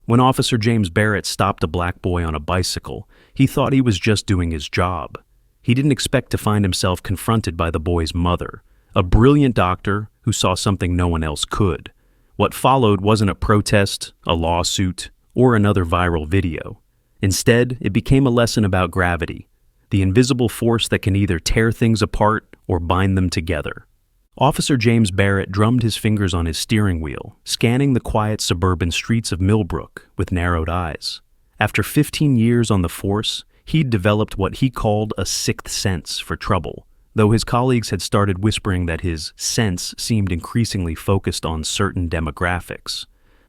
When Officer James Barrett stopped a black boy on a bicycle, he thought he was just doing his job. He didn't expect to find himself confronted by the boy's mother, a brilliant doctor who saw something no one else could. What followed wasn't a protest, a lawsuit, or another viral video. Instead, it became a lesson about gravity, the invisible force that can either tear things apart or bind them together. Officer James Barrett drummed his fingers on his steering wheel, scanning the quiet suburban streets of Millbrook with narrowed eyes. After 15 years on the force, he'd developed what he called a sixth sense for trouble, though his colleagues had started whispering that his sense seemed increasingly focused on certain demographics.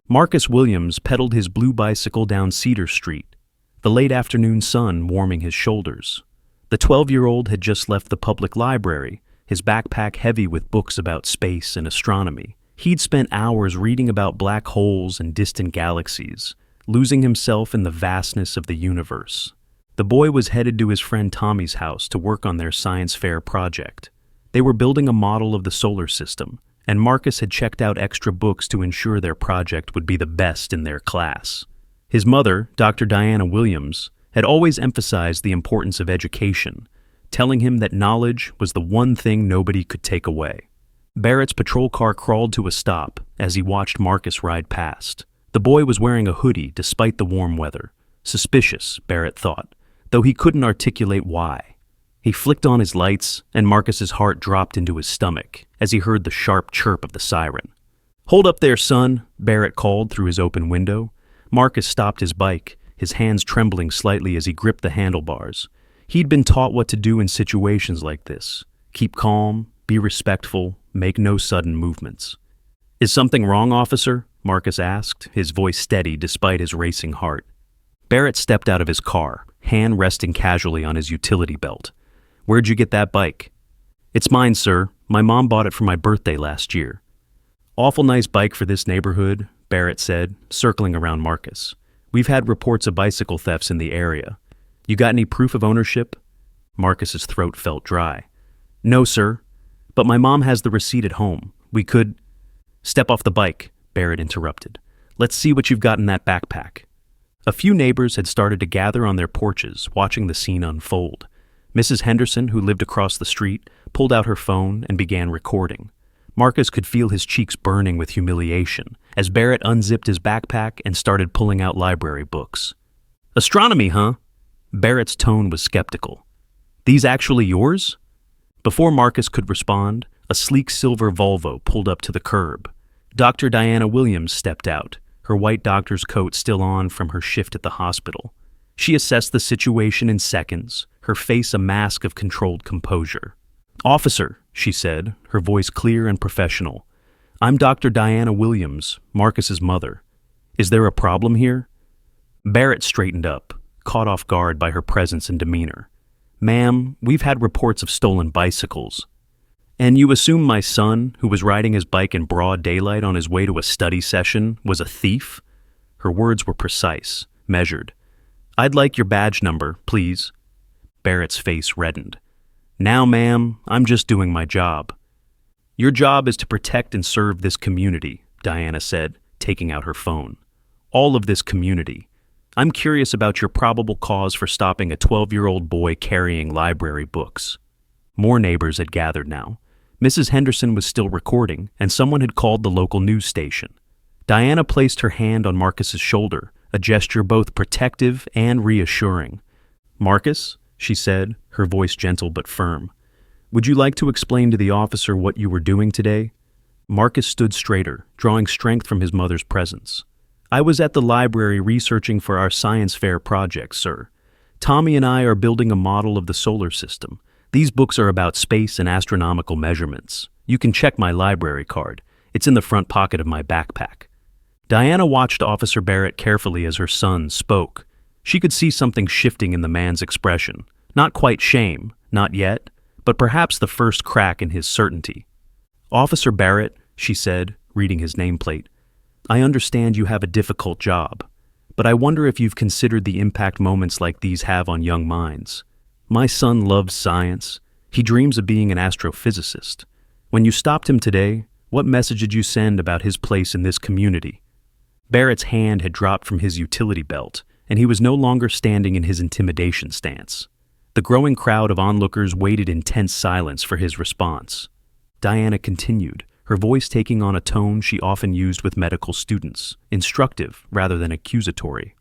Marcus Williams pedaled his blue bicycle down Cedar Street, the late afternoon sun warming his shoulders. The 12-year-old had just left the public library, his backpack heavy with books about space and astronomy. He'd spent hours reading about black holes and distant galaxies, losing himself in the vastness of the universe. The boy was headed to his friend Tommy's house to work on their science fair project. They were building a model of the solar system, and Marcus had checked out extra books to ensure their project would be the best in their class. His mother, Dr. Diana Williams, had always emphasized the importance of education, telling him that knowledge was the one thing nobody could take away. Barrett's patrol car crawled to a stop as he watched Marcus ride past. The boy was wearing a hoodie despite the warm weather. Suspicious, Barrett thought, though he couldn't articulate why. He flicked on his lights, and Marcus's heart dropped into his stomach as he heard the sharp chirp of the siren. "Hold up there, son," Barrett called through his open window. Marcus stopped his bike, his hands trembling slightly as he gripped the handlebars. He'd been taught what to do in situations like this. Keep calm, be respectful, make no sudden movements. "Is something wrong, officer?" Marcus asked, his voice steady despite his racing heart. Barrett stepped out of his car, hand resting casually on his utility belt. "Where'd you get that bike?" "It's mine, sir. My mom bought it for my birthday last year." "Awful nice bike for this neighborhood," Barrett said, circling around Marcus. "We've had reports of bicycle thefts in the area. You got any proof of ownership?" Marcus's throat felt dry. "No, sir. But my mom has the receipt at home. We could—" "Step off the bike," Barrett interrupted. "Let's see what you've got in that backpack." A few neighbors had started to gather on their porches, watching the scene unfold. Mrs. Henderson, who lived across the street, pulled out her phone and began recording. Marcus could feel his cheeks burning with humiliation as Barrett unzipped his backpack and started pulling out library books. "Astronomy, huh?" Barrett's tone was skeptical. "These actually yours?" Before Marcus could respond, a sleek silver Volvo pulled up to the curb. Dr. Diana Williams stepped out, her white doctor's coat still on from her shift at the hospital. She assessed the situation in seconds, her face a mask of controlled composure. "Officer," she said, her voice clear and professional. "I'm Dr. Diana Williams, Marcus's mother. Is there a problem here?" Barrett straightened up, caught off guard by her presence and demeanor. "Ma'am, we've had reports of stolen bicycles." "And you assume my son, who was riding his bike in broad daylight on his way to a study session, was a thief?" Her words were precise, measured. "I'd like your badge number, please." Barrett's face reddened. "Now, ma'am, I'm just doing my job." "Your job is to protect and serve this community," Diana said, taking out her phone. "All of this community. I'm curious about your probable cause for stopping a 12-year-old boy carrying library books." More neighbors had gathered now. Mrs. Henderson was still recording, and someone had called the local news station. Diana placed her hand on Marcus's shoulder, a gesture both protective and reassuring. "Marcus," she said, her voice gentle but firm, "would you like to explain to the officer what you were doing today?" Marcus stood straighter, drawing strength from his mother's presence. "I was at the library researching for our science fair project, sir. Tommy and I are building a model of the solar system. These books are about space and astronomical measurements. You can check my library card. It's in the front pocket of my backpack." Diana watched Officer Barrett carefully as her son spoke. She could see something shifting in the man's expression. Not quite shame, not yet, but perhaps the first crack in his certainty. "Officer Barrett," she said, reading his nameplate, "I understand you have a difficult job, but I wonder if you've considered the impact moments like these have on young minds. My son loves science. He dreams of being an astrophysicist. When you stopped him today, what message did you send about his place in this community?" Barrett's hand had dropped from his utility belt, and he was no longer standing in his intimidation stance. The growing crowd of onlookers waited in tense silence for his response. Diana continued, her voice taking on a tone she often used with medical students, instructive rather than accusatory.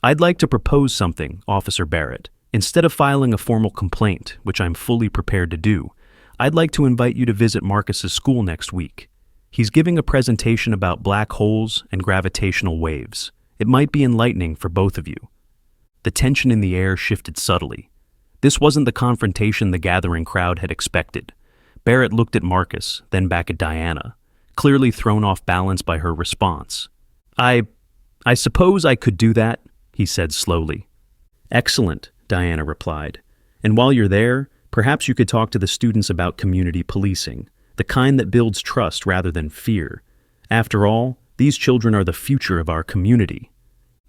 "I'd like to propose something, Officer Barrett. Instead of filing a formal complaint, which I'm fully prepared to do, I'd like to invite you to visit Marcus's school next week. He's giving a presentation about black holes and gravitational waves. It might be enlightening for both of you." The tension in the air shifted subtly. This wasn't the confrontation the gathering crowd had expected. Barrett looked at Marcus, then back at Diana, clearly thrown off balance by her response. I suppose I could do that," he said slowly. "Excellent," Diana replied. "And while you're there, perhaps you could talk to the students about community policing, the kind that builds trust rather than fear. After all, these children are the future of our community."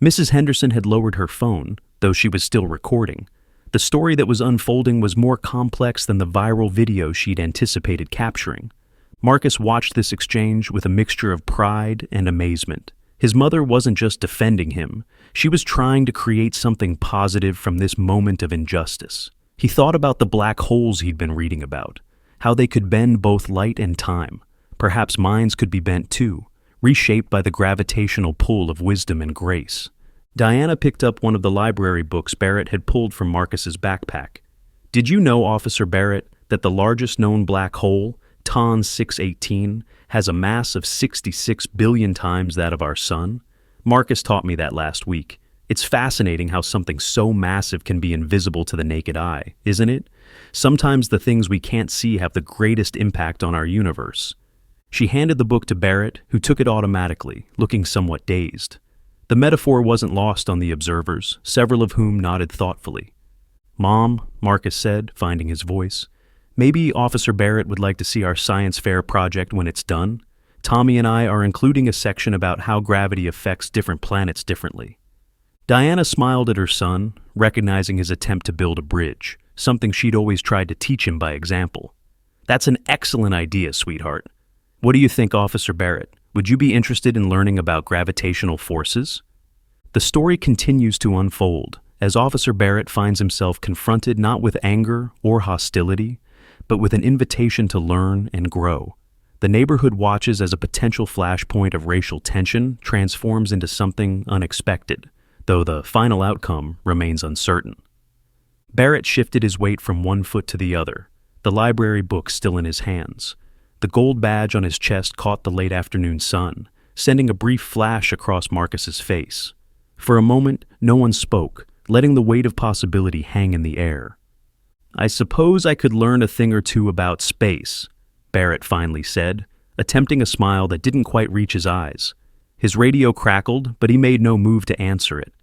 Mrs. Henderson had lowered her phone, though she was still recording. The story that was unfolding was more complex than the viral video she'd anticipated capturing. Marcus watched this exchange with a mixture of pride and amazement. His mother wasn't just defending him, she was trying to create something positive from this moment of injustice. He thought about the black holes he'd been reading about, how they could bend both light and time. Perhaps minds could be bent too, reshaped by the gravitational pull of wisdom and grace. Diana picked up one of the library books Barrett had pulled from Marcus's backpack. "Did you know, Officer Barrett, that the largest known black hole, TON 618, has a mass of 66 billion times that of our sun? Marcus taught me that last week. It's fascinating how something so massive can be invisible to the naked eye, isn't it? Sometimes the things we can't see have the greatest impact on our universe." She handed the book to Barrett, who took it automatically, looking somewhat dazed. The metaphor wasn't lost on the observers, several of whom nodded thoughtfully. "Mom," Marcus said, finding his voice, "maybe Officer Barrett would like to see our science fair project when it's done. Tommy and I are including a section about how gravity affects different planets differently." Diana smiled at her son, recognizing his attempt to build a bridge, something she'd always tried to teach him by example. "That's an excellent idea, sweetheart. What do you think, Officer Barrett? Would you be interested in learning about gravitational forces?" The story continues to unfold as Officer Barrett finds himself confronted not with anger or hostility, but with an invitation to learn and grow. The neighborhood watches as a potential flashpoint of racial tension transforms into something unexpected, though the final outcome remains uncertain. Barrett shifted his weight from one foot to the other, the library book still in his hands. The gold badge on his chest caught the late afternoon sun, sending a brief flash across Marcus's face. For a moment, no one spoke, letting the weight of possibility hang in the air. "I suppose I could learn a thing or two about space," Barrett finally said, attempting a smile that didn't quite reach his eyes. His radio crackled, but he made no move to answer it.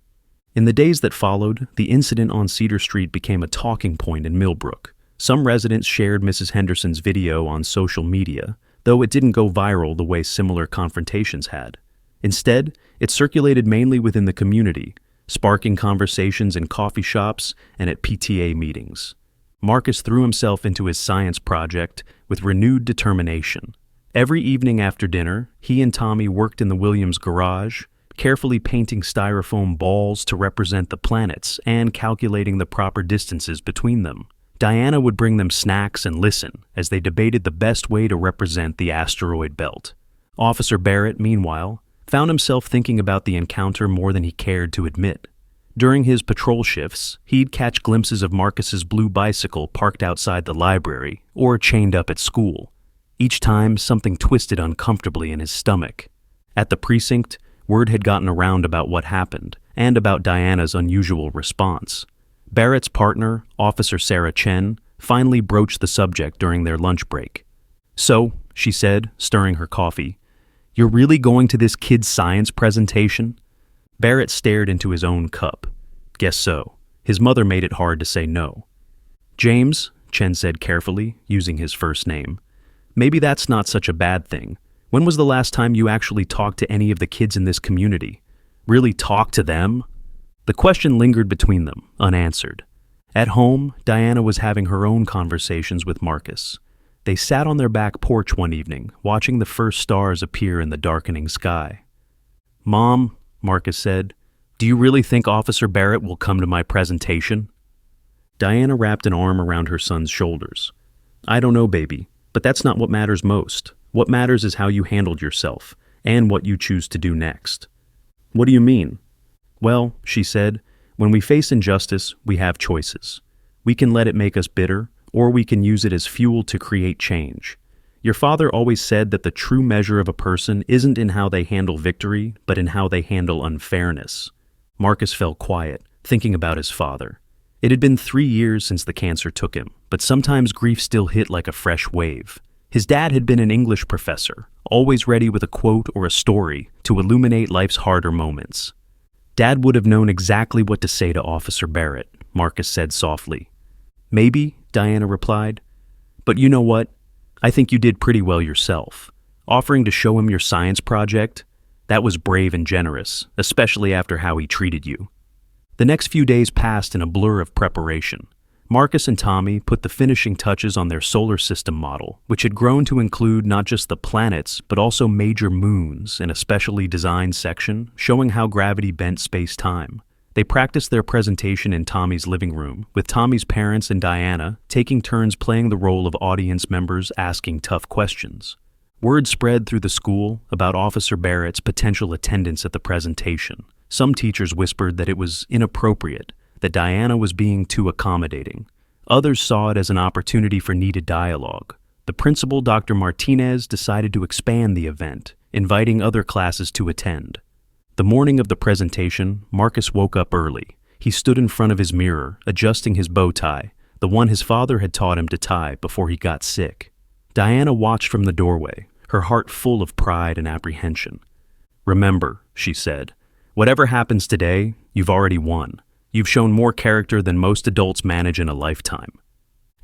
In the days that followed, the incident on Cedar Street became a talking point in Millbrook. Some residents shared Mrs. Henderson's video on social media, though it didn't go viral the way similar confrontations had. Instead, it circulated mainly within the community, sparking conversations in coffee shops and at PTA meetings. Marcus threw himself into his science project with renewed determination. Every evening after dinner, he and Tommy worked in the Williams garage, carefully painting styrofoam balls to represent the planets and calculating the proper distances between them. Diana would bring them snacks and listen as they debated the best way to represent the asteroid belt. Officer Barrett, meanwhile, found himself thinking about the encounter more than he cared to admit. During his patrol shifts, he'd catch glimpses of Marcus's blue bicycle parked outside the library or chained up at school. Each time, something twisted uncomfortably in his stomach. At the precinct, word had gotten around about what happened and about Diana's unusual response. Barrett's partner, Officer Sarah Chen, finally broached the subject during their lunch break. "So," she said, stirring her coffee, "you're really going to this kid's science presentation?" Barrett stared into his own cup. "Guess so." His mother made it hard to say no. "James," Chen said carefully, using his first name, "maybe that's not such a bad thing. When was the last time you actually talked to any of the kids in this community? Really talked to them?" The question lingered between them, unanswered. At home, Diana was having her own conversations with Marcus. They sat on their back porch one evening, watching the first stars appear in the darkening sky. "Mom," Marcus said, "do you really think Officer Barrett will come to my presentation?" Diana wrapped an arm around her son's shoulders. "I don't know, baby, but that's not what matters most. What matters is how you handled yourself, and what you choose to do next." "What do you mean?" "Well," she said, "when we face injustice, we have choices. We can let it make us bitter, or we can use it as fuel to create change. Your father always said that the true measure of a person isn't in how they handle victory, but in how they handle unfairness." Marcus fell quiet, thinking about his father. It had been 3 years since the cancer took him, but sometimes grief still hit like a fresh wave. His dad had been an English professor, always ready with a quote or a story to illuminate life's harder moments. "Dad would have known exactly what to say to Officer Barrett," Marcus said softly. "Maybe," Diana replied. "But you know what? I think you did pretty well yourself. Offering to show him your science project, that was brave and generous, especially after how he treated you." The next few days passed in a blur of preparation. Marcus and Tommy put the finishing touches on their solar system model, which had grown to include not just the planets, but also major moons in a specially designed section showing how gravity bent space-time. They practiced their presentation in Tommy's living room, with Tommy's parents and Diana taking turns playing the role of audience members asking tough questions. Word spread through the school about Officer Barrett's potential attendance at the presentation. Some teachers whispered that it was inappropriate, that Diana was being too accommodating. Others saw it as an opportunity for needed dialogue. The principal, Dr. Martinez, decided to expand the event, inviting other classes to attend. The morning of the presentation, Marcus woke up early. He stood in front of his mirror, adjusting his bow tie, the one his father had taught him to tie before he got sick. Diana watched from the doorway, her heart full of pride and apprehension. "Remember," she said, "whatever happens today, you've already won. You've shown more character than most adults manage in a lifetime."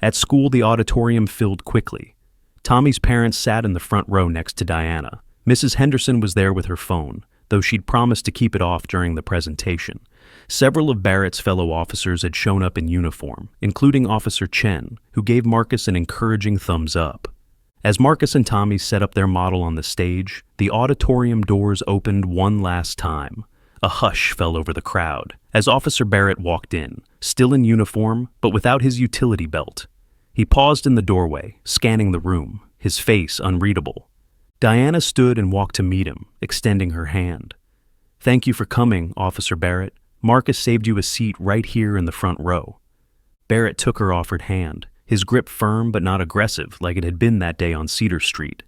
At school, the auditorium filled quickly. Tommy's parents sat in the front row next to Diana. Mrs. Henderson was there with her phone, though she'd promised to keep it off during the presentation. Several of Barrett's fellow officers had shown up in uniform, including Officer Chen, who gave Marcus an encouraging thumbs up. As Marcus and Tommy set up their model on the stage, the auditorium doors opened one last time. A hush fell over the crowd as Officer Barrett walked in, still in uniform, but without his utility belt. He paused in the doorway, scanning the room, his face unreadable. Diana stood and walked to meet him, extending her hand. "Thank you for coming, Officer Barrett. Marcus saved you a seat right here in the front row." Barrett took her offered hand, his grip firm but not aggressive like it had been that day on Cedar Street.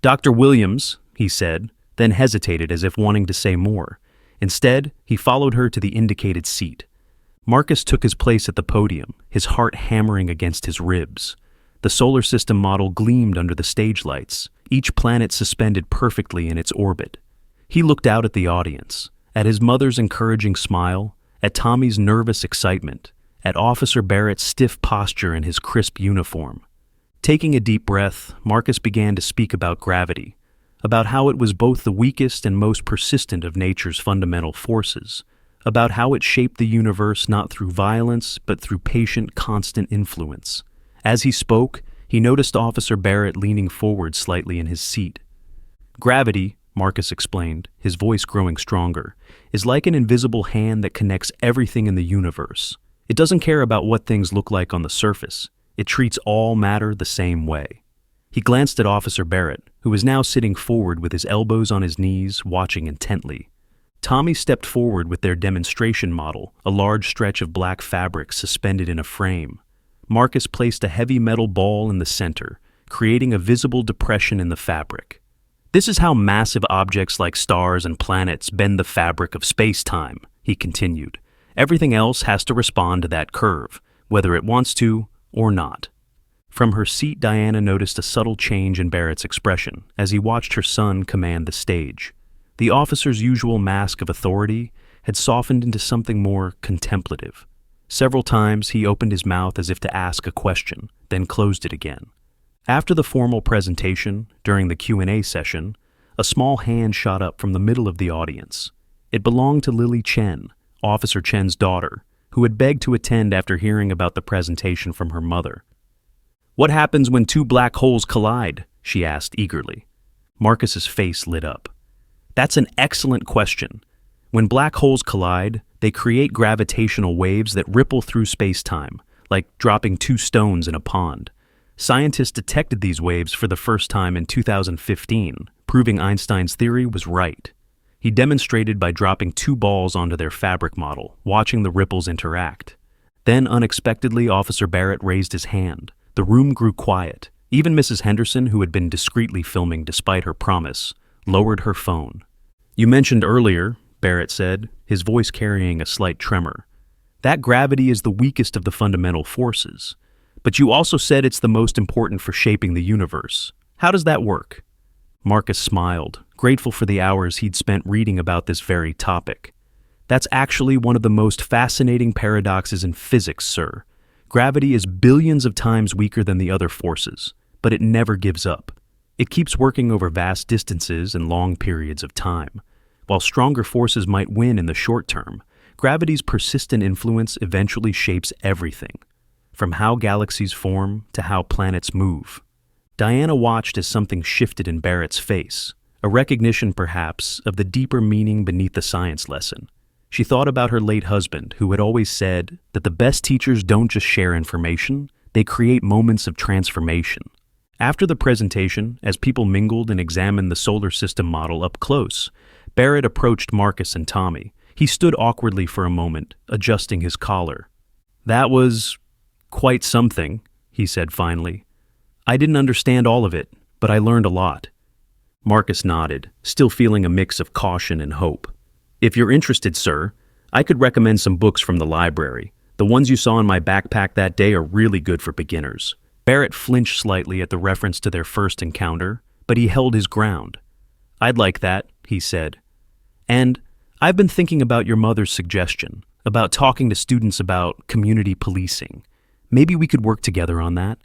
"Dr. Williams," he said, then hesitated as if wanting to say more. Instead, he followed her to the indicated seat. Marcus took his place at the podium, his heart hammering against his ribs. The solar system model gleamed under the stage lights, each planet suspended perfectly in its orbit. He looked out at the audience, at his mother's encouraging smile, at Tommy's nervous excitement, at Officer Barrett's stiff posture in his crisp uniform. Taking a deep breath, Marcus began to speak about gravity, about how it was both the weakest and most persistent of nature's fundamental forces, about how it shaped the universe not through violence, but through patient, constant influence. As he spoke, he noticed Officer Barrett leaning forward slightly in his seat. "Gravity," Marcus explained, his voice growing stronger, "is like an invisible hand that connects everything in the universe. It doesn't care about what things look like on the surface. It treats all matter the same way." He glanced at Officer Barrett, who was now sitting forward with his elbows on his knees, watching intently. Tommy stepped forward with their demonstration model, a large stretch of black fabric suspended in a frame. Marcus placed a heavy metal ball in the center, creating a visible depression in the fabric. "This is how massive objects like stars and planets bend the fabric of space-time," he continued. "Everything else has to respond to that curve, whether it wants to or not." From her seat, Diana noticed a subtle change in Barrett's expression as he watched her son command the stage. The officer's usual mask of authority had softened into something more contemplative. Several times he opened his mouth as if to ask a question, then closed it again. After the formal presentation, during the Q&A session, a small hand shot up from the middle of the audience. It belonged to Lily Chen, Officer Chen's daughter, who had begged to attend after hearing about the presentation from her mother. "What happens when two black holes collide?" she asked eagerly. Marcus's face lit up. That's an excellent question. When black holes collide, they create gravitational waves that ripple through space-time, like dropping two stones in a pond. Scientists detected these waves for the first time in 2015, proving Einstein's theory was right. He demonstrated by dropping two balls onto their fabric model, watching the ripples interact. Then, unexpectedly, Officer Barrett raised his hand. The room grew quiet. Even Mrs. Henderson, who had been discreetly filming despite her promise, lowered her phone. "You mentioned earlier," Barrett said, his voice carrying a slight tremor, "that gravity is the weakest of the fundamental forces. But you also said it's the most important for shaping the universe. How does that work?" Marcus smiled, grateful for the hours he'd spent reading about this very topic. "That's actually one of the most fascinating paradoxes in physics, sir. Gravity is billions of times weaker than the other forces, but it never gives up. It keeps working over vast distances and long periods of time. While stronger forces might win in the short term, gravity's persistent influence eventually shapes everything, from how galaxies form to how planets move." Diana watched as something shifted in Barrett's face, a recognition perhaps of the deeper meaning beneath the science lesson. She thought about her late husband, who had always said that the best teachers don't just share information, they create moments of transformation. After the presentation, as people mingled and examined the solar system model up close, Barrett approached Marcus and Tommy. He stood awkwardly for a moment, adjusting his collar. "That was quite something," he said finally. "I didn't understand all of it, but I learned a lot." Marcus nodded, still feeling a mix of caution and hope. "If you're interested, sir, I could recommend some books from the library. The ones you saw in my backpack that day are really good for beginners." Barrett flinched slightly at the reference to their first encounter, but he held his ground. "I'd like that," he said. "And I've been thinking about your mother's suggestion, about talking to students about community policing. Maybe we could work together on that,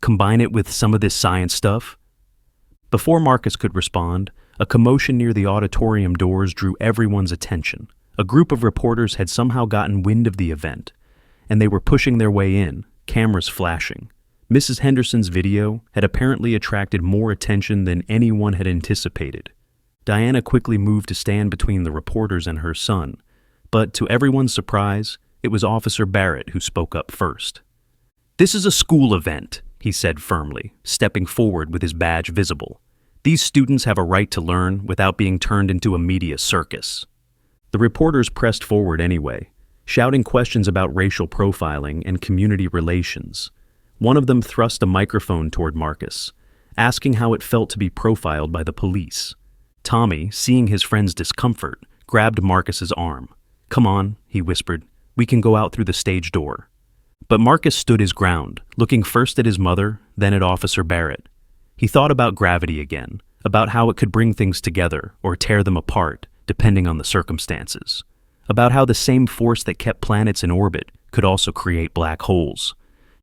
combine it with some of this science stuff." Before Marcus could respond, a commotion near the auditorium doors drew everyone's attention. A group of reporters had somehow gotten wind of the event, and they were pushing their way in, cameras flashing. Mrs. Henderson's video had apparently attracted more attention than anyone had anticipated. Diana quickly moved to stand between the reporters and her son, but to everyone's surprise, it was Officer Barrett who spoke up first. "This is a school event," he said firmly, stepping forward with his badge visible. "These students have a right to learn without being turned into a media circus." The reporters pressed forward anyway, shouting questions about racial profiling and community relations. One of them thrust a microphone toward Marcus, asking how it felt to be profiled by the police. Tommy, seeing his friend's discomfort, grabbed Marcus's arm. "Come on," he whispered, "we can go out through the stage door." But Marcus stood his ground, looking first at his mother, then at Officer Barrett. He thought about gravity again, about how it could bring things together or tear them apart, depending on the circumstances. About how the same force that kept planets in orbit could also create black holes.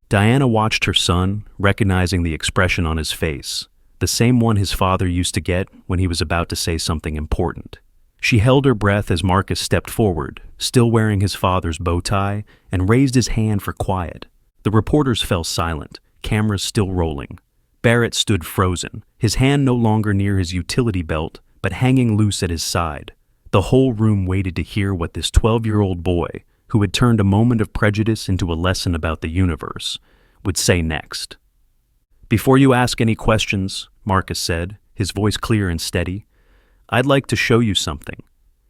Diana watched her son, recognizing the expression on his face, the same one his father used to get when he was about to say something important. She held her breath as Marcus stepped forward, still wearing his father's bow tie, and raised his hand for quiet. The reporters fell silent, cameras still rolling. Barrett stood frozen, his hand no longer near his utility belt, but hanging loose at his side. The whole room waited to hear what this 12-year-old boy, who had turned a moment of prejudice into a lesson about the universe, would say next. "Before you ask any questions," Marcus said, his voice clear and steady, "I'd like to show you something."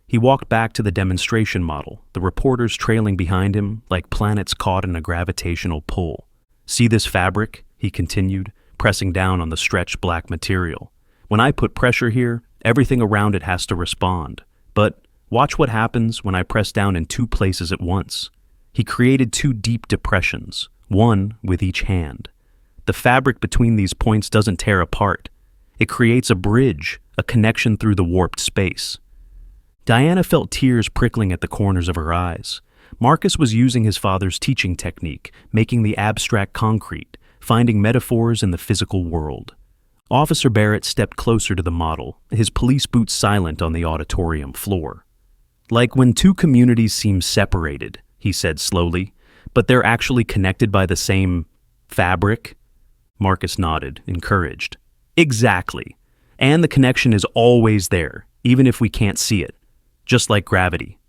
He walked back to the demonstration model, the reporters trailing behind him like planets caught in a gravitational pull. "See this fabric?" he continued, pressing down on the stretched black material. "When I put pressure here, everything around it has to respond. But watch what happens when I press down in two places at once." He created two deep depressions, one with each hand. The fabric between these points doesn't tear apart. It creates a bridge, a connection through the warped space. Diana felt tears prickling at the corners of her eyes. Marcus was using his father's teaching technique, making the abstract concrete, finding metaphors in the physical world. Officer Barrett stepped closer to the model, his police boots silent on the auditorium floor. "Like when two communities seem separated," he said slowly, "but they're actually connected by the same fabric?" Marcus nodded, encouraged. "Exactly. And the connection is always there. even if we can't see it. Just like gravity.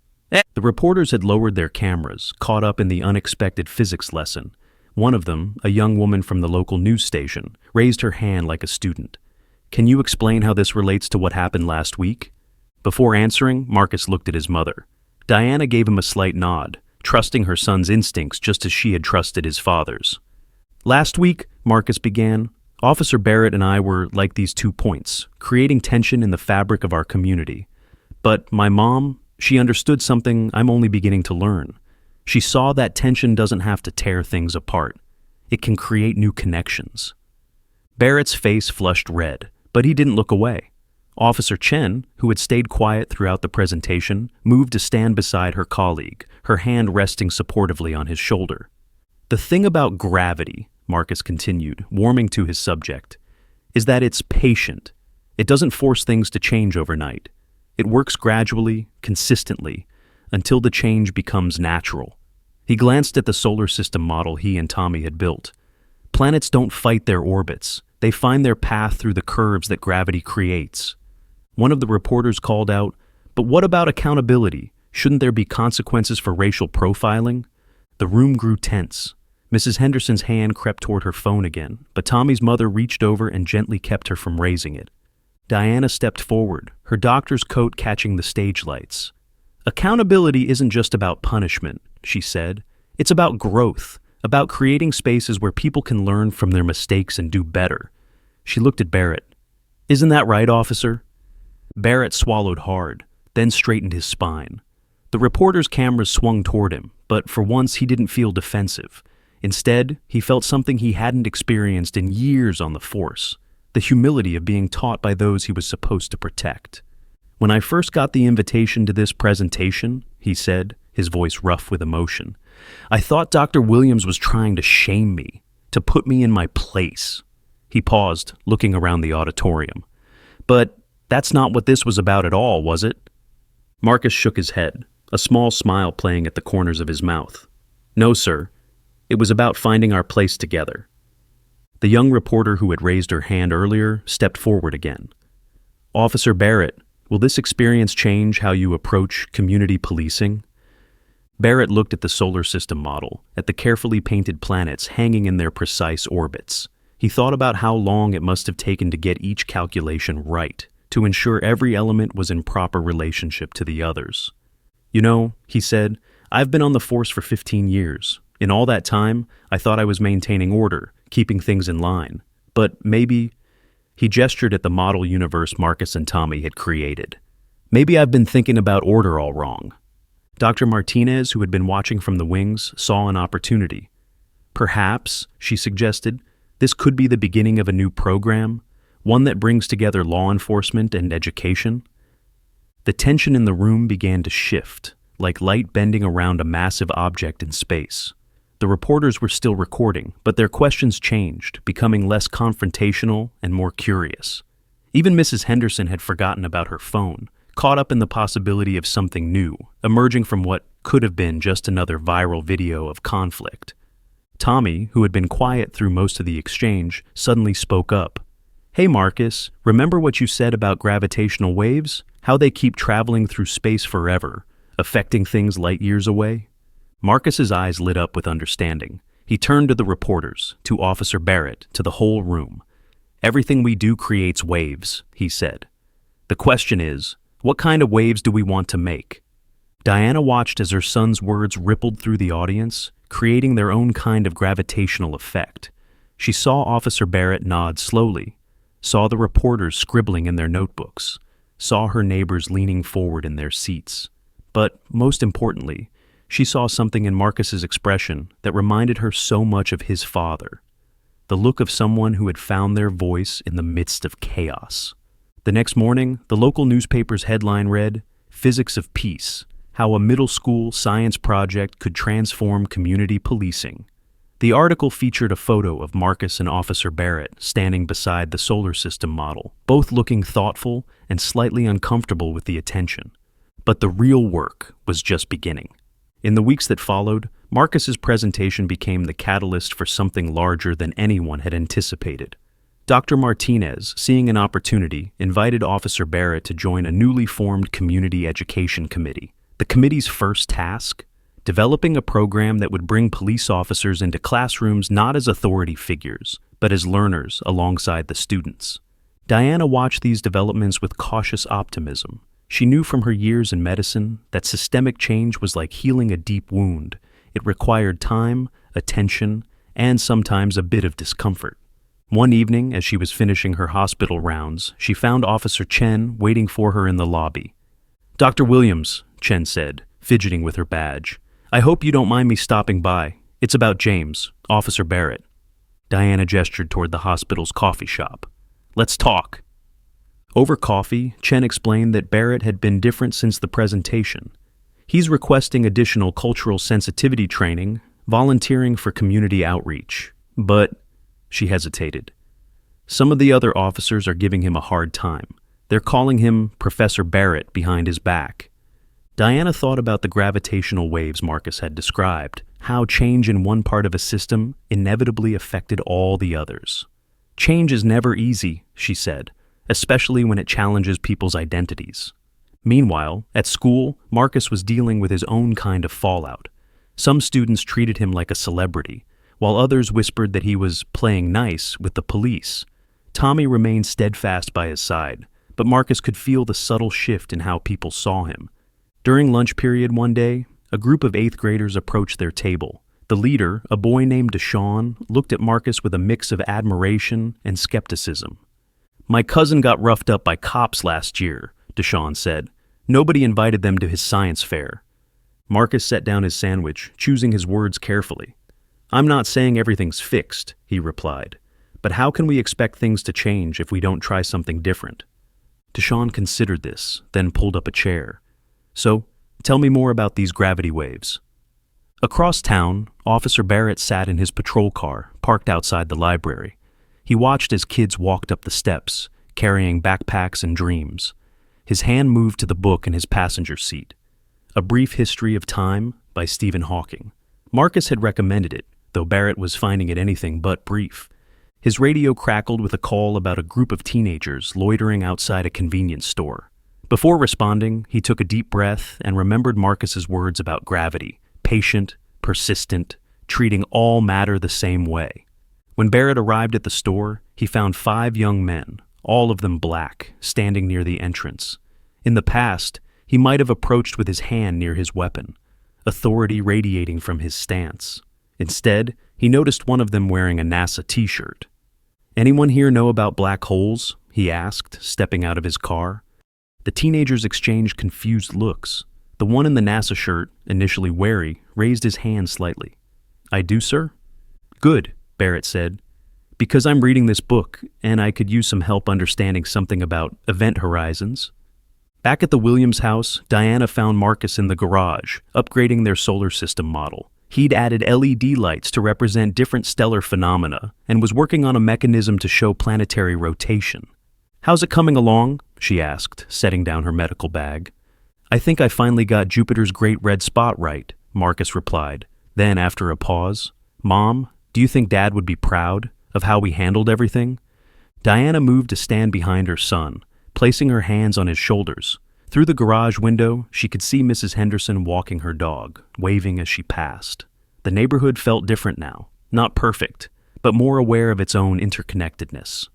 The reporters had lowered their cameras, caught up in the unexpected physics lesson. One of them, a young woman from the local news station, raised her hand like a student. "Can you explain how this relates to what happened last week?" Before answering, Marcus looked at his mother. Diana gave him a slight nod, trusting her son's instincts just as she had trusted his father's. "Last week," Marcus began, "Officer Barrett and I were like these 2 points, creating tension in the fabric of our community. But my mom, she understood something I'm only beginning to learn. She saw that tension doesn't have to tear things apart. It can create new connections." Barrett's face flushed red, but he didn't look away. Officer Chen, who had stayed quiet throughout the presentation, moved to stand beside her colleague, her hand resting supportively on his shoulder. "The thing about gravity," Marcus continued, warming to his subject, "is that it's patient. It doesn't force things to change overnight. It works gradually, consistently, until the change becomes natural." He glanced at the solar system model he and Tommy had built. Planets don't fight their orbits. They find their path through the curves that gravity creates. One of the reporters called out, "But what about accountability? Shouldn't there be consequences for racial profiling?" The room grew tense. Mrs. Henderson's hand crept toward her phone again, but Tommy's mother reached over and gently kept her from raising it. Diana stepped forward, her doctor's coat catching the stage lights. "Accountability isn't just about punishment," she said. "It's about growth, about creating spaces where people can learn from their mistakes and do better." She looked at Barrett. "Isn't that right, officer?" Barrett swallowed hard, then straightened his spine. The reporter's cameras swung toward him, but for once he didn't feel defensive. Instead, he felt something he hadn't experienced in years on the force, the humility of being taught by those he was supposed to protect. "When I first got the invitation to this presentation," he said, his voice rough with emotion, "I thought Dr. Williams was trying to shame me, to put me in my place." He paused, looking around the auditorium. "But that's not what this was about at all, was it?" Marcus shook his head, a small smile playing at the corners of his mouth. "No, sir. It was about finding our place together." The young reporter who had raised her hand earlier stepped forward again. "Officer Barrett, will this experience change how you approach community policing?" Barrett looked at the solar system model, at the carefully painted planets hanging in their precise orbits. He thought about how long it must have taken to get each calculation right, to ensure every element was in proper relationship to the others. "You know," he said, "I've been on the force for 15 years. In all that time, I thought I was maintaining order, keeping things in line. But maybe—" He gestured at the model universe Marcus and Tommy had created. "Maybe I've been thinking about order all wrong." Dr. Martinez, who had been watching from the wings, saw an opportunity. "Perhaps," she suggested, "this could be the beginning of a new program, one that brings together law enforcement and education." The tension in the room began to shift, like light bending around a massive object in space. The reporters were still recording, but their questions changed, becoming less confrontational and more curious. Even Mrs. Henderson had forgotten about her phone, caught up in the possibility of something new, emerging from what could have been just another viral video of conflict. Tommy, who had been quiet through most of the exchange, suddenly spoke up. "Hey Marcus, remember what you said about gravitational waves? How they keep traveling through space forever, affecting things light years away?" Marcus's eyes lit up with understanding. He turned to the reporters, to Officer Barrett, to the whole room. "Everything we do creates waves," he said. "The question is, what kind of waves do we want to make?" Diana watched as her son's words rippled through the audience, creating their own kind of gravitational effect. She saw Officer Barrett nod slowly, saw the reporters scribbling in their notebooks, saw her neighbors leaning forward in their seats. But most importantly, she saw something in Marcus's expression that reminded her so much of his father, the look of someone who had found their voice in the midst of chaos. The next morning, the local newspaper's headline read, "Physics of Peace: How a Middle School Science Project Could Transform Community Policing." The article featured a photo of Marcus and Officer Barrett standing beside the solar system model, both looking thoughtful and slightly uncomfortable with the attention. But the real work was just beginning. In the weeks that followed, Marcus's presentation became the catalyst for something larger than anyone had anticipated. Dr. Martinez, seeing an opportunity, invited Officer Barrett to join a newly formed community education committee. The committee's first task? Developing a program that would bring police officers into classrooms not as authority figures, but as learners alongside the students. Diana watched these developments with cautious optimism. She knew from her years in medicine that systemic change was like healing a deep wound. It required time, attention, and sometimes a bit of discomfort. One evening, as she was finishing her hospital rounds, she found Officer Chen waiting for her in the lobby. "Dr. Williams," Chen said, fidgeting with her badge, "I hope you don't mind me stopping by. It's about James, Officer Barrett." Diana gestured toward the hospital's coffee shop. "Let's talk." Over coffee, Chen explained that Barrett had been different since the presentation. He's requesting additional cultural sensitivity training, volunteering for community outreach. But she hesitated. Some of the other officers are giving him a hard time. They're calling him Professor Barrett behind his back. Diana thought about the gravitational waves Marcus had described, how change in one part of a system inevitably affected all the others. "Change is never easy," she said, especially when it challenges people's identities. Meanwhile, at school, Marcus was dealing with his own kind of fallout. Some students treated him like a celebrity, while others whispered that he was playing nice with the police. Tommy remained steadfast by his side, but Marcus could feel the subtle shift in how people saw him. During lunch period one day, a group of 8th graders approached their table. The leader, a boy named Deshaun, looked at Marcus with a mix of admiration and skepticism. "My cousin got roughed up by cops last year," Deshaun said. "Nobody invited them to his science fair." Marcus set down his sandwich, choosing his words carefully. "I'm not saying everything's fixed," he replied. "But how can we expect things to change if we don't try something different?" Deshaun considered this, then pulled up a chair. "So, tell me more about these gravity waves." Across town, Officer Barrett sat in his patrol car, parked outside the library. He watched as kids walked up the steps, carrying backpacks and dreams. His hand moved to the book in his passenger seat. A Brief History of Time by Stephen Hawking. Marcus had recommended it, though Barrett was finding it anything but brief. His radio crackled with a call about a group of teenagers loitering outside a convenience store. Before responding, he took a deep breath and remembered Marcus's words about gravity, patient, persistent, treating all matter the same way. When Barrett arrived at the store, he found 5 young men, all of them black, standing near the entrance. In the past, he might have approached with his hand near his weapon, authority radiating from his stance. Instead, he noticed one of them wearing a NASA t-shirt. "Anyone here know about black holes?" he asked, stepping out of his car. The teenagers exchanged confused looks. The one in the NASA shirt, initially wary, raised his hand slightly. "I do, sir?" "Good," Barrett said. "Because I'm reading this book, and I could use some help understanding something about event horizons." Back at the Williams house, Diana found Marcus in the garage, upgrading their solar system model. He'd added LED lights to represent different stellar phenomena, and was working on a mechanism to show planetary rotation. "How's it coming along?" she asked, setting down her medical bag. "I think I finally got Jupiter's Great Red Spot right," Marcus replied. Then, after a pause, "Mom, do you think Dad would be proud of how we handled everything?" Diana moved to stand behind her son, placing her hands on his shoulders. Through the garage window, she could see Mrs. Henderson walking her dog, waving as she passed. The neighborhood felt different now, not perfect, but more aware of its own interconnectedness.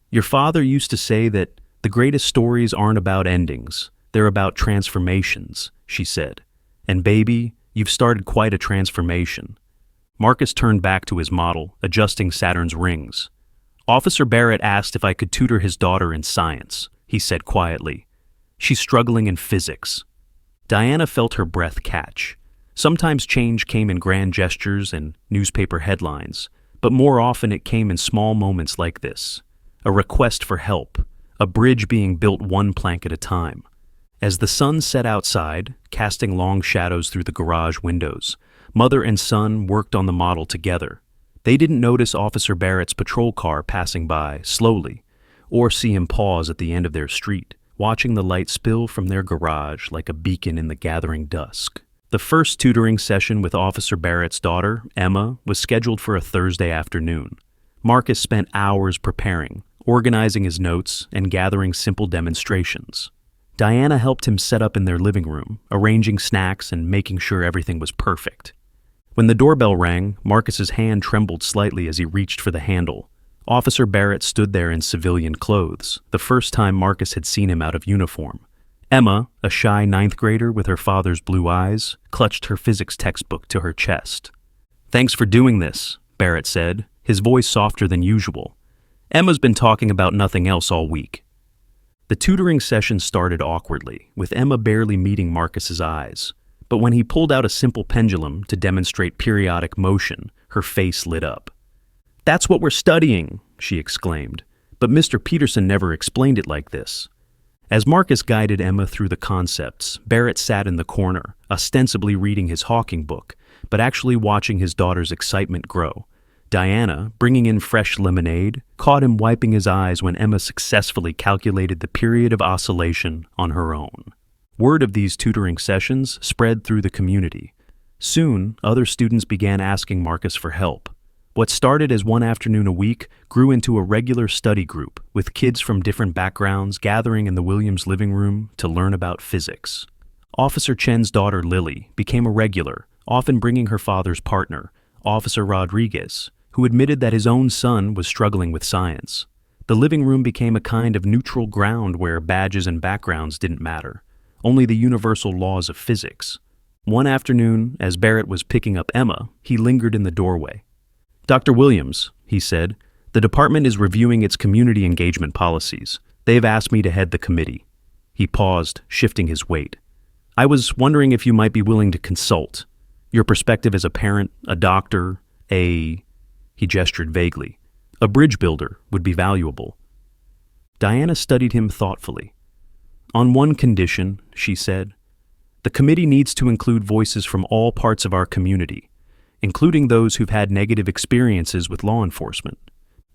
"Your father used to say that the greatest stories aren't about endings, they're about transformations," she said. "And baby, you've started quite a transformation." Marcus turned back to his model, adjusting Saturn's rings. "Officer Barrett asked if I could tutor his daughter in science," he said quietly. "She's struggling in physics." Diana felt her breath catch. Sometimes change came in grand gestures and newspaper headlines, but more often it came in small moments like this. A request for help, a bridge being built one plank at a time. As the sun set outside, casting long shadows through the garage windows, mother and son worked on the model together. They didn't notice Officer Barrett's patrol car passing by slowly, or see him pause at the end of their street, watching the light spill from their garage like a beacon in the gathering dusk. The first tutoring session with Officer Barrett's daughter, Emma, was scheduled for a Thursday afternoon. Marcus spent hours preparing, organizing his notes, and gathering simple demonstrations. Diana helped him set up in their living room, arranging snacks and making sure everything was perfect. When the doorbell rang, Marcus's hand trembled slightly as he reached for the handle. Officer Barrett stood there in civilian clothes, the first time Marcus had seen him out of uniform. Emma, a shy ninth grader with her father's blue eyes, clutched her physics textbook to her chest. "Thanks for doing this," Barrett said, his voice softer than usual. "Emma's been talking about nothing else all week." The tutoring session started awkwardly, with Emma barely meeting Marcus's eyes. But when he pulled out a simple pendulum to demonstrate periodic motion, her face lit up. "That's what we're studying," she exclaimed. But Mr. Peterson never explained it like this. As Marcus guided Emma through the concepts, Barrett sat in the corner, ostensibly reading his Hawking book, but actually watching his daughter's excitement grow. Diana, bringing in fresh lemonade, caught him wiping his eyes when Emma successfully calculated the period of oscillation on her own. Word of these tutoring sessions spread through the community. Soon, other students began asking Marcus for help. What started as one afternoon a week grew into a regular study group, with kids from different backgrounds gathering in the Williams living room to learn about physics. Officer Chen's daughter Lily became a regular, often bringing her father's partner, Officer Rodriguez, who admitted that his own son was struggling with science. The living room became a kind of neutral ground where badges and backgrounds didn't matter, only the universal laws of physics. One afternoon, as Barrett was picking up Emma, he lingered in the doorway. "Dr. Williams," he said, "the department is reviewing its community engagement policies. They've asked me to head the committee." He paused, shifting his weight. "I was wondering if you might be willing to consult. Your perspective as a parent, a doctor, he gestured vaguely. "A bridge builder would be valuable." Diana studied him thoughtfully. "On one condition," she said. "The committee needs to include voices from all parts of our community, including those who've had negative experiences with law enforcement."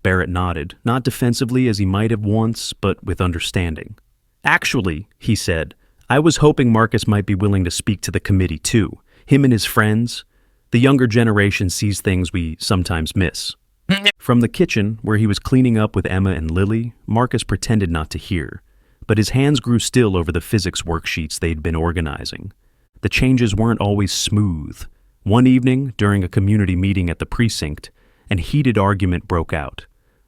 Barrett nodded, not defensively as he might have once, but with understanding. "Actually," he said, "I was hoping Marcus might be willing to speak to the committee too, him and his friends. The younger generation sees things we sometimes miss." From the kitchen, where he was cleaning up with Emma and Lily, Marcus pretended not to hear, but his hands grew still over the physics worksheets they'd been organizing. The changes weren't always smooth. One evening, during a community meeting at the precinct, an heated argument broke out.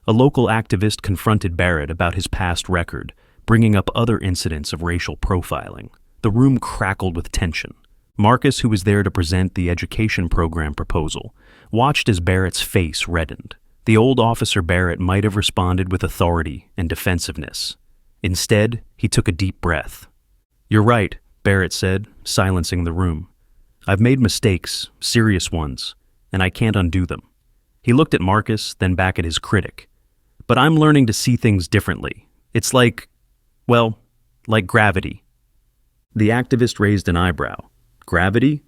A local activist confronted Barrett about his past record, bringing up other incidents of racial profiling. The room crackled with tension. Marcus, who was there to present the education program proposal, watched as Barrett's face reddened. The old Officer Barrett might have responded with authority and defensiveness. Instead, he took a deep breath. "You're right," Barrett said, silencing the room. "I've made mistakes, serious ones, and I can't undo them." He looked at Marcus, then back at his critic. "But I'm learning to see things differently. It's like gravity." The activist raised an eyebrow. "Gravity?"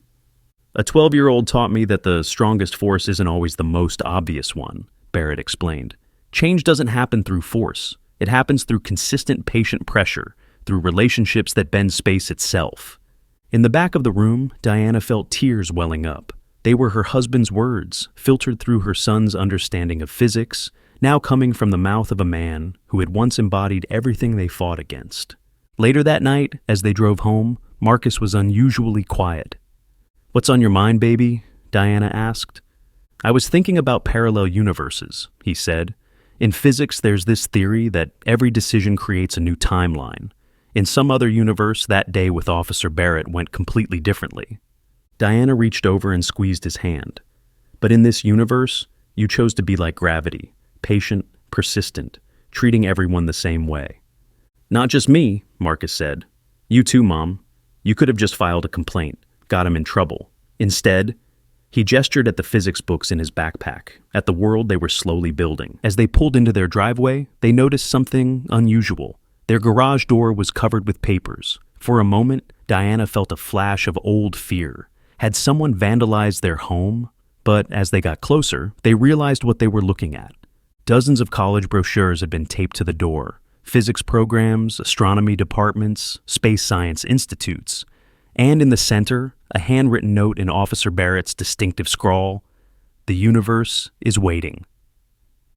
"A 12-year-old taught me that the strongest force isn't always the most obvious one," Barrett explained. "Change doesn't happen through force. It happens through consistent patient pressure, through relationships that bend space itself." In the back of the room, Diana felt tears welling up. They were her husband's words, filtered through her son's understanding of physics, now coming from the mouth of a man who had once embodied everything they fought against. Later that night, as they drove home, Marcus was unusually quiet. "What's on your mind, baby?" Diana asked. "I was thinking about parallel universes," he said. "In physics, there's this theory that every decision creates a new timeline. In some other universe, that day with Officer Barrett went completely differently." Diana reached over and squeezed his hand. "But in this universe, you chose to be like gravity, patient, persistent, treating everyone the same way." "Not just me," Marcus said. "You too, Mom. You could have just filed a complaint, got him in trouble. Instead," he gestured at the physics books in his backpack, at the world they were slowly building. As they pulled into their driveway, they noticed something unusual. Their garage door was covered with papers. For a moment, Diana felt a flash of old fear. Had someone vandalized their home? But as they got closer, they realized what they were looking at. Dozens of college brochures had been taped to the door. Physics programs, astronomy departments, space science institutes. And in the center, a handwritten note in Officer Barrett's distinctive scrawl, "The universe is waiting."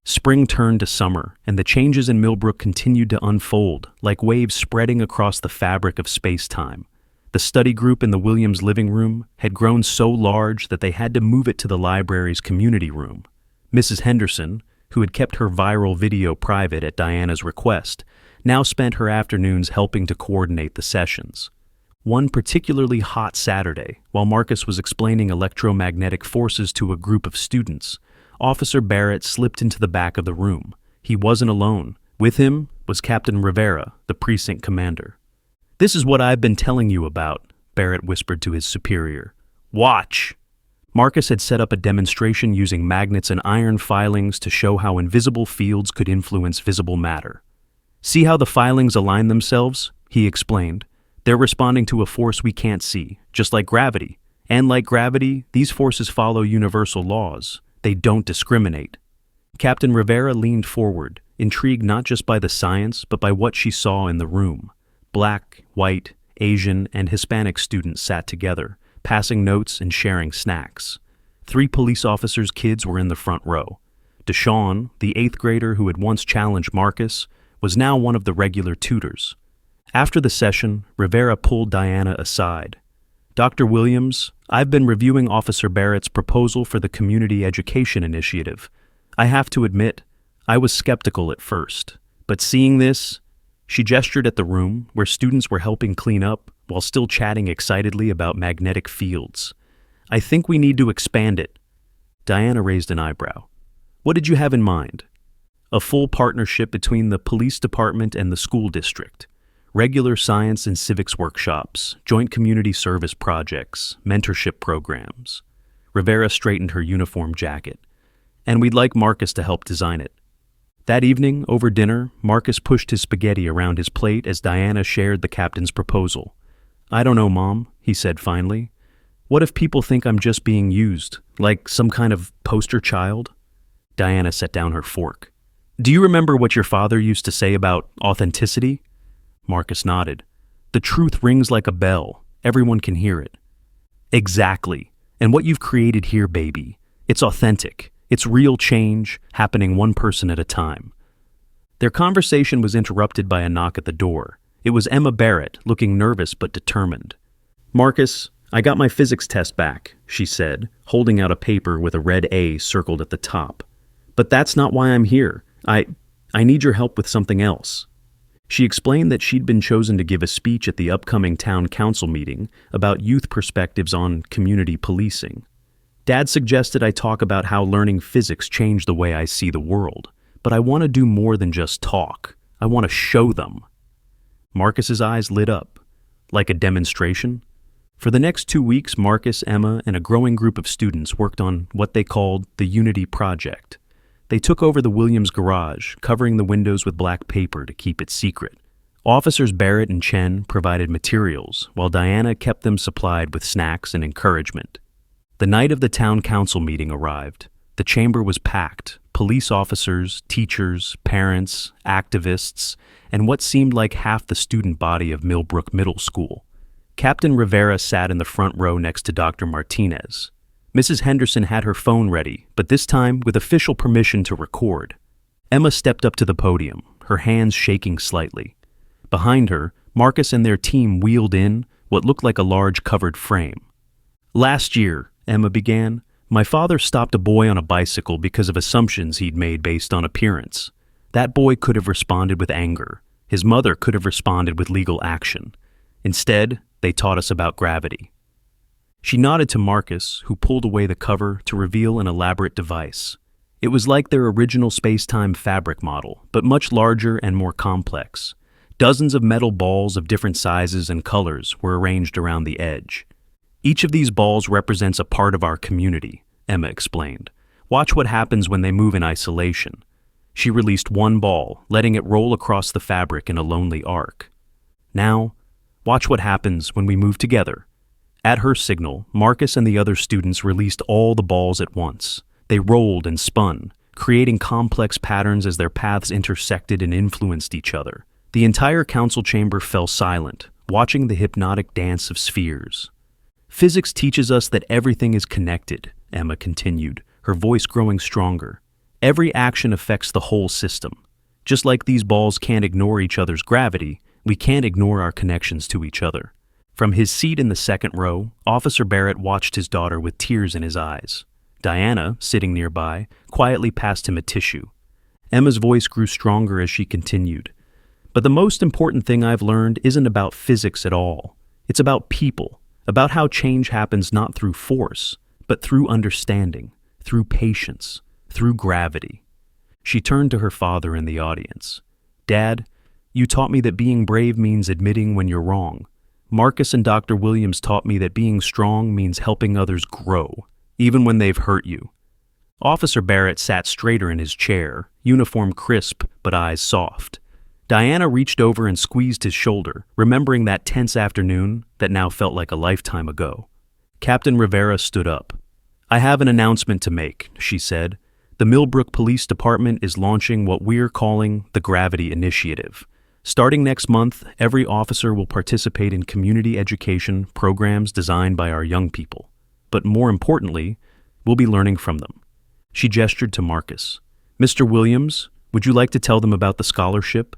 Spring turned to summer, and the changes in Millbrook continued to unfold, like waves spreading across the fabric of space-time. The study group in the Williams living room had grown so large that they had to move it to the library's community room. Mrs. Henderson, who had kept her viral video private at Diana's request, now spent her afternoons helping to coordinate the sessions. One particularly hot Saturday, while Marcus was explaining electromagnetic forces to a group of students, Officer Barrett slipped into the back of the room. He wasn't alone. With him was Captain Rivera, the precinct commander. "This is what I've been telling you about," Barrett whispered to his superior. "Watch!" Marcus had set up a demonstration using magnets and iron filings to show how invisible fields could influence visible matter. "See how the filings align themselves?" he explained. "They're responding to a force we can't see, just like gravity. And like gravity, these forces follow universal laws. They don't discriminate." Captain Rivera leaned forward, intrigued not just by the science, but by what she saw in the room. Black, white, Asian, and Hispanic students sat together, passing notes and sharing snacks. 3 police officers' kids were in the front row. Deshawn, the 8th grader who had once challenged Marcus, was now one of the regular tutors. After the session, Rivera pulled Diana aside. "Dr. Williams, I've been reviewing Officer Barrett's proposal for the Community Education Initiative. I have to admit, I was skeptical at first, but seeing this..." She gestured at the room where students were helping clean up while still chatting excitedly about magnetic fields. "I think we need to expand it." Diana raised an eyebrow. "What did you have in mind?" "A full partnership between the police department and the school district. Regular science and civics workshops, joint community service projects, mentorship programs." Rivera straightened her uniform jacket. "And we'd like Marcus to help design it." That evening, over dinner, Marcus pushed his spaghetti around his plate as Diana shared the captain's proposal. "I don't know, Mom," he said finally. "What if people think I'm just being used, like some kind of poster child?" Diana set down her fork. "Do you remember what your father used to say about authenticity?" Marcus nodded. "The truth rings like a bell. Everyone can hear it." "Exactly. And what you've created here, baby, it's authentic. It's real change, happening one person at a time." Their conversation was interrupted by a knock at the door. It was Emma Barrett, looking nervous but determined. "Marcus, I got my physics test back," she said, holding out a paper with a red A circled at the top. "But that's not why I'm here. I need your help with something else." She explained that she'd been chosen to give a speech at the upcoming town council meeting about youth perspectives on community policing. "Dad suggested I talk about how learning physics changed the way I see the world, but I want to do more than just talk. I want to show them." Marcus's eyes lit up. "Like a demonstration?" For the next 2 weeks, Marcus, Emma, and a growing group of students worked on what they called the Unity Project. They took over the Williams garage, covering the windows with black paper to keep it secret. Officers Barrett and Chen provided materials, while Diana kept them supplied with snacks and encouragement. The night of the town council meeting arrived. The chamber was packed. Police officers, teachers, parents, activists, and what seemed like half the student body of Millbrook Middle School. Captain Rivera sat in the front row next to Dr. Martinez. Mrs. Henderson had her phone ready, but this time with official permission to record. Emma stepped up to the podium, her hands shaking slightly. Behind her, Marcus and their team wheeled in what looked like a large covered frame. "Last year," Emma began, "my father stopped a boy on a bicycle because of assumptions he'd made based on appearance. That boy could have responded with anger. His mother could have responded with legal action. Instead, they taught us about gravity." She nodded to Marcus, who pulled away the cover to reveal an elaborate device. It was like their original space-time fabric model, but much larger and more complex. Dozens of metal balls of different sizes and colors were arranged around the edge. "Each of these balls represents a part of our community," Emma explained. "Watch what happens when they move in isolation." She released one ball, letting it roll across the fabric in a lonely arc. "Now, watch what happens when we move together." At her signal, Marcus and the other students released all the balls at once. They rolled and spun, creating complex patterns as their paths intersected and influenced each other. The entire council chamber fell silent, watching the hypnotic dance of spheres. "Physics teaches us that everything is connected," Emma continued, her voice growing stronger. Every action affects the whole system. Just like these balls can't ignore each other's gravity, we can't ignore our connections to each other. From his seat in the second row, Officer Barrett watched his daughter with tears in his eyes. Diana, sitting nearby, quietly passed him a tissue. Emma's voice grew stronger as she continued. But the most important thing I've learned isn't about physics at all. It's about people, about how change happens not through force, but through understanding, through patience, through gravity. She turned to her father in the audience. Dad, you taught me that being brave means admitting when you're wrong. Marcus and Dr. Williams taught me that being strong means helping others grow, even when they've hurt you. Officer Barrett sat straighter in his chair, uniform crisp but eyes soft. Diana reached over and squeezed his shoulder, remembering that tense afternoon that now felt like a lifetime ago. Captain Rivera stood up. I have an announcement to make, she said. The Millbrook Police Department is launching what we're calling the Gravity Initiative. Starting next month, every officer will participate in community education programs designed by our young people. But more importantly, we'll be learning from them. She gestured to Marcus. Mr. Williams, would you like to tell them about the scholarship?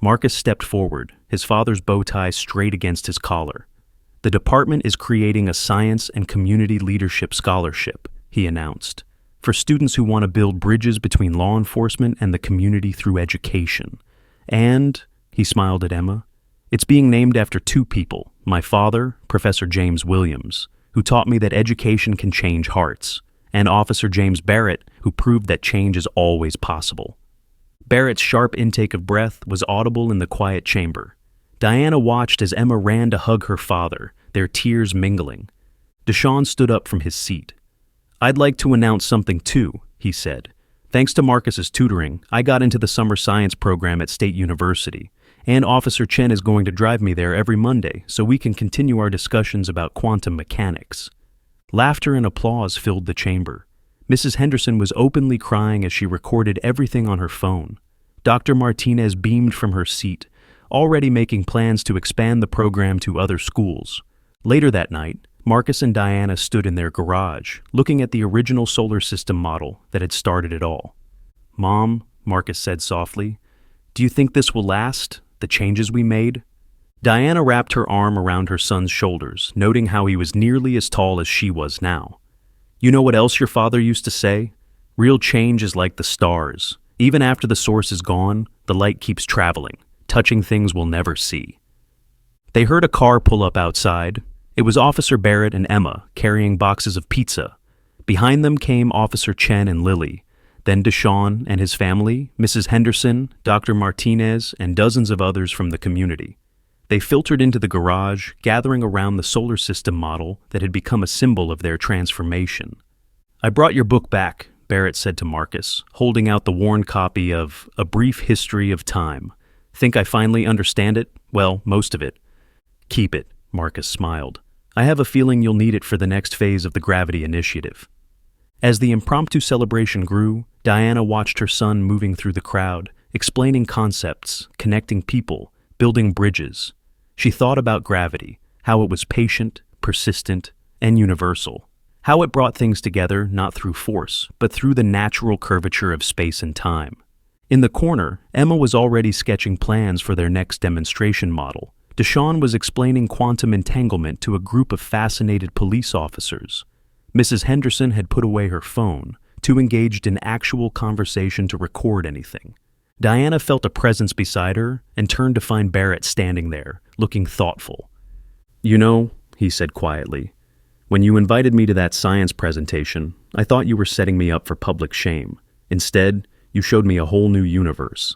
Marcus stepped forward, his father's bow tie straight against his collar. The department is creating a science and community leadership scholarship, he announced, for students who want to build bridges between law enforcement and the community through education. And, he smiled at Emma, it's being named after two people, my father, Professor James Williams, who taught me that education can change hearts, and Officer James Barrett, who proved that change is always possible. Barrett's sharp intake of breath was audible in the quiet chamber. Diana watched as Emma ran to hug her father, their tears mingling. Deshaun stood up from his seat. I'd like to announce something too, he said. Thanks to Marcus's tutoring, I got into the summer science program at State University, and Officer Chen is going to drive me there every Monday so we can continue our discussions about quantum mechanics. Laughter and applause filled the chamber. Mrs. Henderson was openly crying as she recorded everything on her phone. Dr. Martinez beamed from her seat, already making plans to expand the program to other schools. Later that night, Marcus and Diana stood in their garage, looking at the original solar system model that had started it all. Mom, Marcus said softly, do you think this will last, the changes we made? Diana wrapped her arm around her son's shoulders, noting how he was nearly as tall as she was now. You know what else your father used to say? Real change is like the stars. Even after the source is gone, the light keeps traveling, touching things we'll never see. They heard a car pull up outside. It was Officer Barrett and Emma carrying boxes of pizza. Behind them came Officer Chen and Lily, then Deshaun and his family, Mrs. Henderson, Dr. Martinez, and dozens of others from the community. They filtered into the garage, gathering around the solar system model that had become a symbol of their transformation. I brought your book back, Barrett said to Marcus, holding out the worn copy of A Brief History of Time. Think I finally understand it? Well, most of it. Keep it, Marcus smiled. I have a feeling you'll need it for the next phase of the Gravity Initiative. As the impromptu celebration grew, Diana watched her son moving through the crowd, explaining concepts, connecting people, building bridges. She thought about gravity, how it was patient, persistent, and universal. How it brought things together not through force, but through the natural curvature of space and time. In the corner, Emma was already sketching plans for their next demonstration model. Deshaun was explaining quantum entanglement to a group of fascinated police officers. Mrs. Henderson had put away her phone, too engaged in actual conversation to record anything. Diana felt a presence beside her and turned to find Barrett standing there, looking thoughtful. You know, he said quietly, when you invited me to that science presentation, I thought you were setting me up for public shame. Instead, you showed me a whole new universe.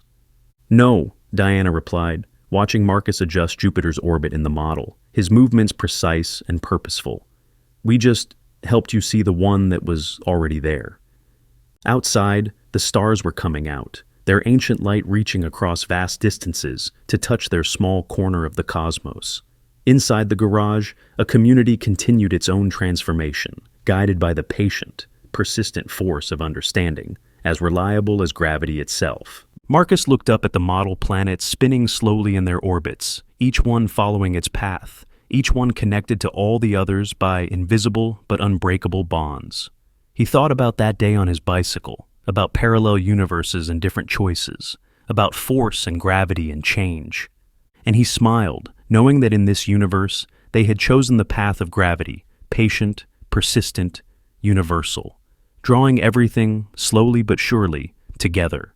No, Diana replied, watching Marcus adjust Jupiter's orbit in the model, his movements precise and purposeful. We just helped you see the one that was already there. Outside, the stars were coming out, their ancient light reaching across vast distances to touch their small corner of the cosmos. Inside the garage, a community continued its own transformation, guided by the patient, persistent force of understanding, as reliable as gravity itself. Marcus looked up at the model planets spinning slowly in their orbits, each one following its path, each one connected to all the others by invisible but unbreakable bonds. He thought about that day on his bicycle, about parallel universes and different choices, about force and gravity and change. And he smiled, knowing that in this universe they had chosen the path of gravity, patient, persistent, universal, drawing everything, slowly but surely, together,